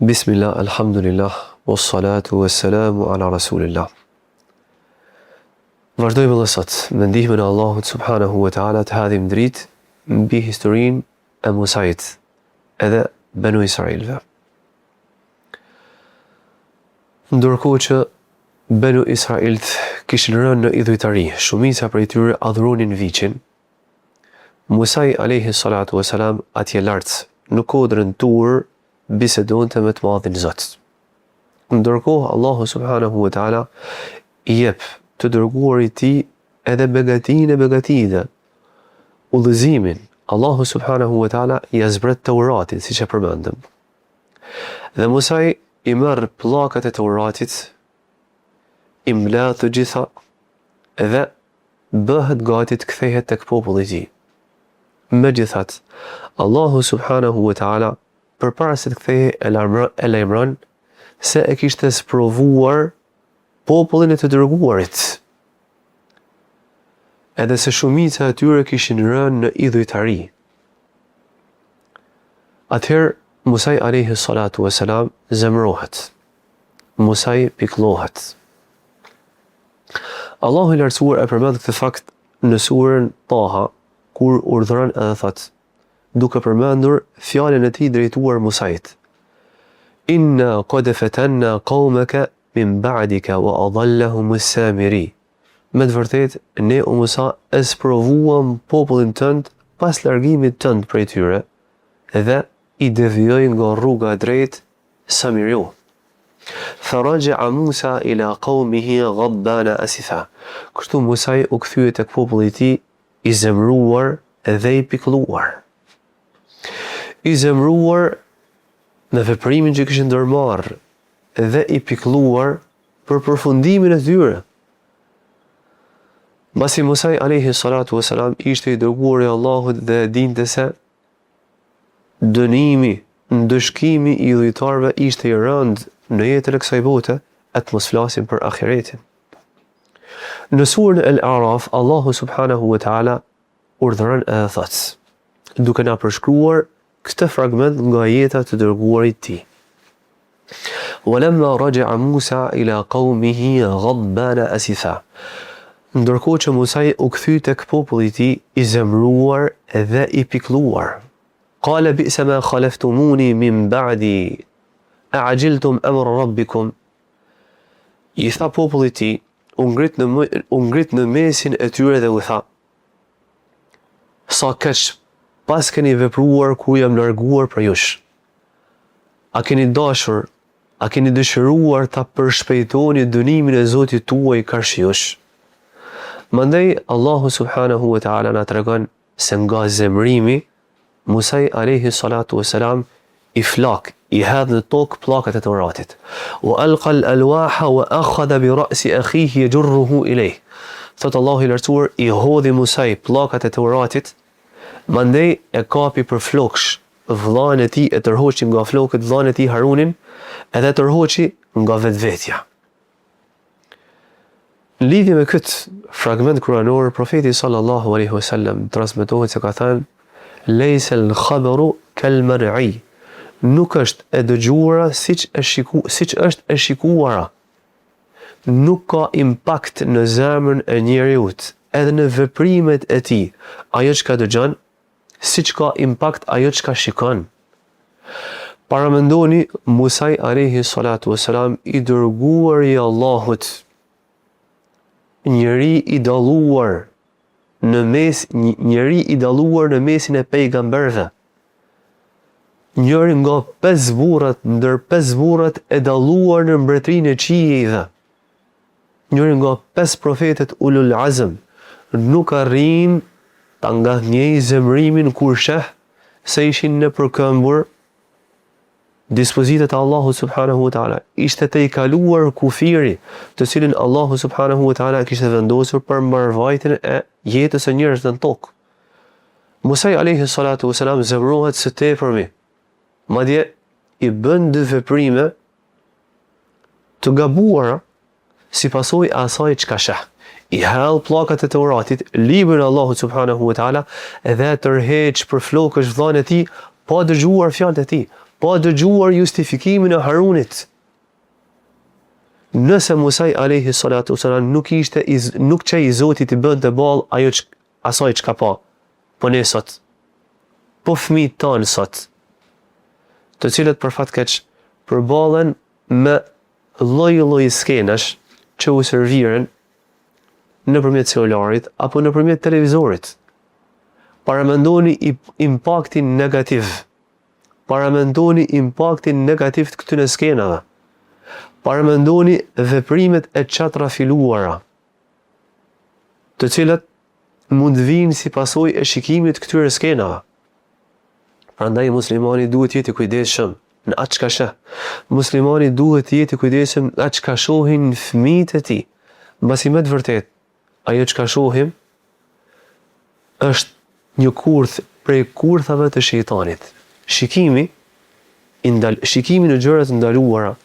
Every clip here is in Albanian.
Bismillah, alhamdulillah, wassalatu wassalamu ala rasulillah. Vazhdojmë edhe sot me ndihmën e Allahut subhanahu wa ta'ala të hadhim dritë mbi historinë e Musait edhe Banu Israilve. Ndërkohë që Banu Israilt kishin rënë në idhujtari, shumica prej tyre adhuronin viçin, Musai alayhi salatu wassalam atje lart në kodrën Tur bisedonte me të madhin Zot. Ndërkohë Allahu subhanahu wa ta'ala i jep të dërguarit tij edhe begatinë e begative, udhëzimin. Allahu subhanahu wa ta'ala i zbret Teuratin, siç e përmendëm. Dhe Musai i merr pllakat e Teuratit, i mbledh të gjitha dhe bëhet gati të kthehet tek populli i tij. Megjithatë, Allahu subhanahu wa ta'ala përpara se të kthehej e lajmëron se e kishte sprovuar popullin e të dërguarit. Edhe se shumica e tyre kishin rënë në idhujtari. Atëherë Musai alayhi salatu wassalam zemrohet. Musai pikëllohet. Allahu i lartësuar e përmend këtë fakt në surën Taha, kur urdhëron edhe thotë, duke përmendur fjalën e tij drejtuar Musait: Inna qad fatanna qaumaka min ba'dika wa adallahum as-samiri. Me të vërtetë, ne o Musa e sprovuam popullin tënd pas largimit tënd prej tyre dhe i devijoi nga rruga e drejtë Samiriu. Faraja'a Musa ila qaumihi ghadbana asifa. Kështu Musai u kthye tek populli i tij i zemruar dhe i pikëlluar. I zemruar në veprimin që kishin ndërmarrë dhe i pikëlluar për përfundimin e tyre. Mbasi Musai alayhi salatu wassalam ishte i dërguar i Allahut dhe dinte se dënimi, ndëshkimi i idhujtarëve ishte i rënd në jetën e kësaj bote, atë mos flasim për ahiretin. Në surën Al-A'raf, Allahu subhanahu wa ta'ala urdhëron edhe thotë, duke na përshkruar këtë fragment nga jeta të dërguarit tij. Walamma raja'a Musa ila qaumihi ghadbana asifa. Ndërkohë që Musai u kthy tek populli i tij i zemruar dhe i pikëlluar. Qala bi'sa ma khalaftumuni min ba'di a'ajiltum amra rabbikum. I tha popullit i tij, u ngrit në mesin e tyre dhe u tha: sa keq pas keni vepruar ku jam larguar për jush. A keni dashur, a keni dëshiruar ta përshpejtoni dënimin e Zotit tuaj karsh jush? Mandej Allahu subhanahu wa ta'ala na tregon se nga zemrimi Musai alayhi salatu wassalam i flak, i hedh në tokë pllakat e Teuratit. Wa alqa al-alwaha wa akhadha bi ra'si akhihi yajruhu ilayh. Thot Allahu i lartësuar, i hodhi Musai pllakat e Teuratit, mandej e kapi për floksh vllain e tij, e tërhoqi nga flokët vllain e tij Harunin, edhe tërhoqi nga vetvetja. Në lidhje me këtë fragment kuranor, profeti sallallahu alaihi wasallam transmetohet se ka thënë: "Laysa al-khabaru kal-mar'i." Nuk është e dëgjuara siç është e shikuara. Nuk ka impakt në zemrën e njeriut, edhe në veprimet e tij, ajo që dëgjon, siç ka impakt ajo që shikon. Paramendoni Musai alayhi salatu wassalam i dërguar i Allahut, njeri i dalluar në mesin e pejgamberëve. Njëri nga 5 burrat ndër 5 burrat e dalluar në mbretërinë e qiejve. Njëri nga 5 profetet ulul azm, nuk arrin ta ngadhnjej zemrimin kur sheh se ishin në përkëmbur dispozitat e Allahu subhanahu wa ta'ala. Ishte të i kaluar kufiri, të cilin Allahu subhanahu wa ta'ala kishte vendosur për mbarvajtjen e jetës së njerëzve në tokë. Musai alayhi salatu wassalam zemrohet së tepërmi. Madje i bën 2 veprime të gabuara si pasojë asaj çka sheh. I hall pllakat e Teuratit, librin e Allahut subhanahu wa ta'ala, dhe tërheq për flokësh vllain e tij pa dëgjuar fjalët e tij, pa dëgjuar justifikimin e Harunit. Nëse Musa alayhi salatu wasalam nuk çai Zoti të bënte ball asaj çka pa. Po ne sot, po fëmijët tanë sot, të cilët për fat keq përballen me lloj skenash që u serviren nëpërmjet celularit apo nëpërmjet televizorit. Paramendoni impaktin negativ. Paramendoni impaktin negativ të këtyre skenave. Paramendoni veprimet e çatrafiluara, të cilat mund vinë si pasojë e shikimit të këtyre skenave. Prandaj muslimani duhet jetë i kujdesshëm në atë çka sheh. Muslimani duhet jetë i kujdesshëm në atë çka shohin fëmijët e tij. Mbasi më të vërtet, ajo çka shohim është një kurth prej kurthave të shejtanit. Shikimi në gjërat ndaluara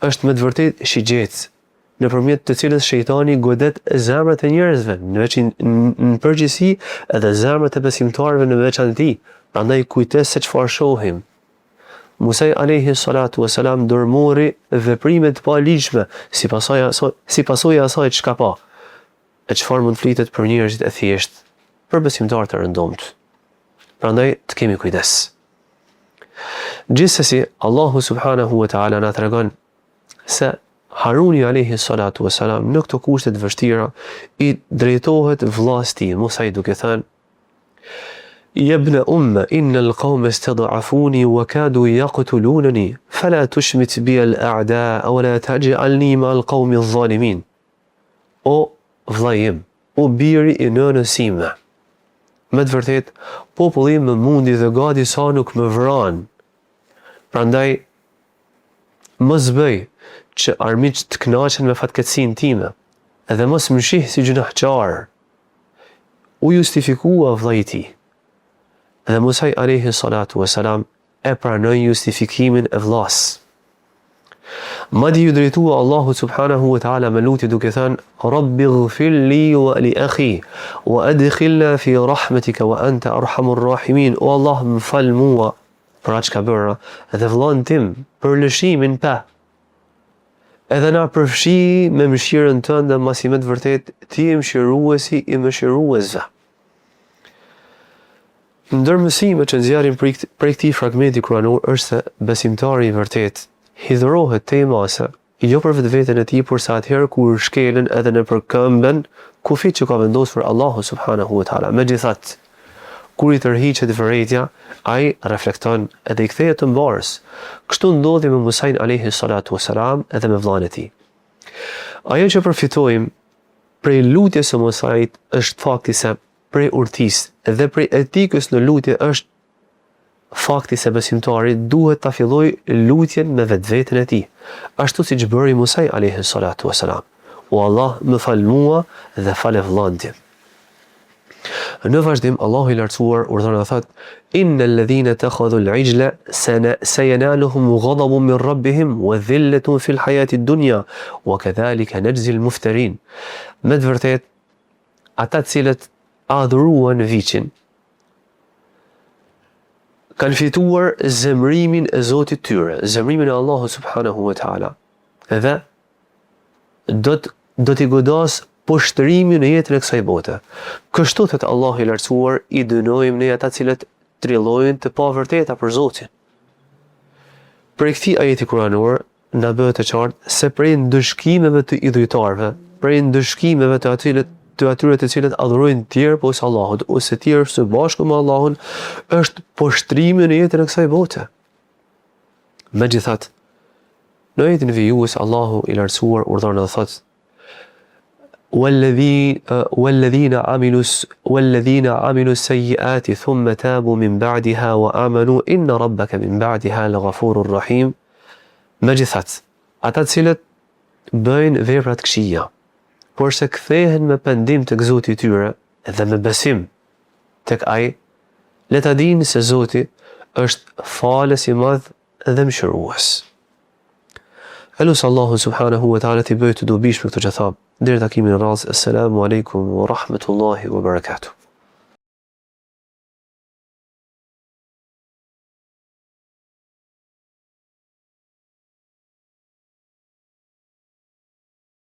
është me të vërtet shigjetës, nëpërmjet të cilës shejtani godet zemrat e njerëzve, në përgjithësi edhe zemrat e besimtarëve në veçanti. Prandaj kujtes se çfarë shohim. Musa alayhi salatu wasalam dërmori veprime të paligjshme si pasojë e asaj çka pa. E çfarë mund flitet për njerëzit e thjeshtë, për besimtarët e rëndomt. Prandaj të kemi kujdes. Gjithsesi, Allahu subhanahu wa ta'ala na tregon se Haruni alayhi salatu wasalam në këto kushte të vështira i drejtohet vllazit të tij, Musa, duke thënë: "Ya ibn umma inna al-qawma istad'afuni wa kadu yaqtulunani fala tushmit bi al-a'da wa la taj'alni ma al-qawmi adh-dhalimin." O vllajim, o biri i nënës sime, me të vërtet populli më mundi dhe gati sa nuk më vran. Prandaj mos bëj që armiqt të kënaqen me fatkeqësinë time, edhe mos më shih si gjunahçar. U justifikua vllai i tij. Dhe Musa alayhi salatu wasalam e pranoi justifikimin e vllas. Madje ju drejtua Allahu subhanahu wa ta'ala me lutje duke thënë: "Rabbi ighfir li wa li akhi wa adkhilna fi rahmatika wa anta arhamur rahimin." O Allah, më fal mua për atë çka bëra dhe vllajën tim për lëshimin pa. Edhe na përfshi me mëshirën tënde, masi me të vërtet ti je mëshiruesi i mëshiruesve. Ndër mësimet që nxjerrim prej këtij fragmenti kuranor është se besimtari i vërtet hidhrohet te masa, jo për vetveten e tij, por sa atëherë kur shkelen edhe nëpër këmbën kufit që ka vendosur Allahu subhanahu wa ta'ala. Megjithatë, kur i tërhiqet vërejtja, ai reflekton edhe i kthehet të mbarës. Kështu ndodhi me Musa alayhi salatu wasalam edhe me vllain e tij. Ajo që përfitojmë prej lutjes së Musait është fakti se prej urtisë dhe prej etikës në lutje është fakti se besimtari duhet ta fillojë lutjen me vetveten e tij, ashtu siç bëri Musa alayhi salatu wasalam: "O Allah, më fal mua dhe fal vllain tim." Në vazhdim, Allahu i lartësuar urdhon dhe thot: "Innal ladhina takhadhu al-'ijla sayanaluhum ghadabun min rabbihim wa dhillatun fil hayati ad-dunya wa kadhalika najzi al-muftarin." Me të vërtet, ata të cilët adhuruan viçin kanë fituar zemrimin e Zotit tyre, zemrimin e Allahu subhanahu wa ta'ala, dhe do t'i godas poshtërimi në jetën e kësaj bote. Kështu thot Allahu i lartësuar, i dënojmë ne ata cilët trilojnë të pavërteta për Zotin. Për këtij ajeti kuranor na bëhet të qartë se prej ndëshkimeve të idhujtarëve, prej ndëshkimeve të atyre të cilët adhurojnë tjerë posa Allahut ose tjerë së bashku me Allahun, është poshtrimi në jetën e kësaj bote. Megjithatë, në ajetin vijues Allahu i lartësuar urdhon dhe thotë: والذين عملوا السيئات ثم تابوا من بعدها وآمنوا إن ربك من بعدها لغفور رحيم. Megjithatë, ata të cilët bëjnë vepra të këqija, por se kthehen me pendim tek Zoti i tyre dhe me besim tek Ai, le ta dinë se Zoti është falës i madh dhe mëshirues. Elus Allahu subhanahu wa ta'ala t'i bëjë të dobishme këtë që tha. Deri takimin e radhës, assalamu alaikum wa rahmatullahi wa barakatuh.